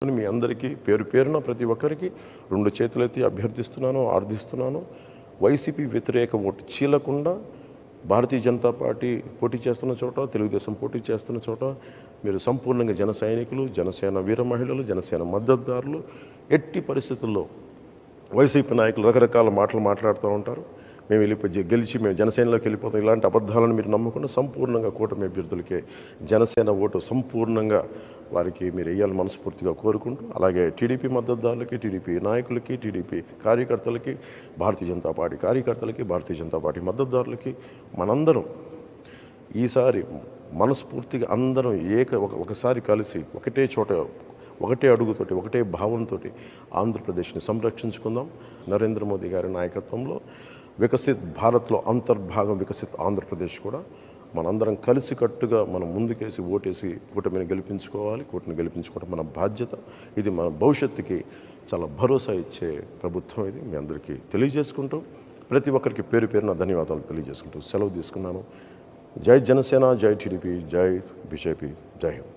మీ అందరికీ పేరు పేరున ప్రతి ఒక్కరికి రెండు చేతులెత్తి అభ్యర్థిస్తున్నాను, ఆర్థిస్తున్నాను. వైసీపీ వ్యతిరేక ఓటు చీలకుండా భారతీయ జనతా పార్టీ పోటీ చేస్తున్న చోట, తెలుగుదేశం పోటీ చేస్తున్న చోట మీరు సంపూర్ణంగా జన సైనికులు, జనసేన వీర మహిళలు, జనసేన మద్దతుదారులు ఎట్టి పరిస్థితుల్లో వైసీపీ నాయకులు రకరకాల మాటలు మాట్లాడుతూ ఉంటారు. మేము గెలిచి మేము జనసేనలోకి వెళ్ళిపోతాం, ఇలాంటి అబద్ధాలను మీరు నమ్మకుండా సంపూర్ణంగా కూటమి అభ్యర్థులకే జనసేన ఓటు సంపూర్ణంగా వారికి మీరు వేయాలని మనస్ఫూర్తిగా కోరుకుంటూ, అలాగే టీడీపీ మద్దతుదారులకి, టీడీపీ నాయకులకి, టీడీపీ కార్యకర్తలకి, భారతీయ జనతా పార్టీ కార్యకర్తలకి, భారతీయ జనతా పార్టీ మద్దతుదారులకి మనందరం ఈసారి మనస్ఫూర్తిగా అందరం ఒకసారి కలిసి ఒకటే చోట, ఒకటే అడుగుతోటి, ఒకటే భావంతో ఆంధ్రప్రదేశ్ని సంరక్షించుకుందాం. నరేంద్ర మోదీ గారి నాయకత్వంలో వికసిత్ భారత్లో అంతర్భాగం వికసిత్ ఆంధ్రప్రదేశ్ కూడా మనందరం కలిసికట్టుగా మనం ముందుకేసి ఓటేసి కూటమిని గెలిపించుకోవాలి. కూటమిని గెలిపించుకోవడం మన బాధ్యత. ఇది మన భవిష్యత్తుకి చాలా భరోసా ఇచ్చే ప్రభుత్వం. ఇది మీ అందరికీ తెలియజేసుకుంటూ, ప్రతి ఒక్కరికి పేరు పేరున ధన్యవాదాలు తెలియజేసుకుంటూ సెలవు తీసుకున్నాను. జై జనసేన, జై టీడీపీ, జై బీజేపీ, జై హింద్.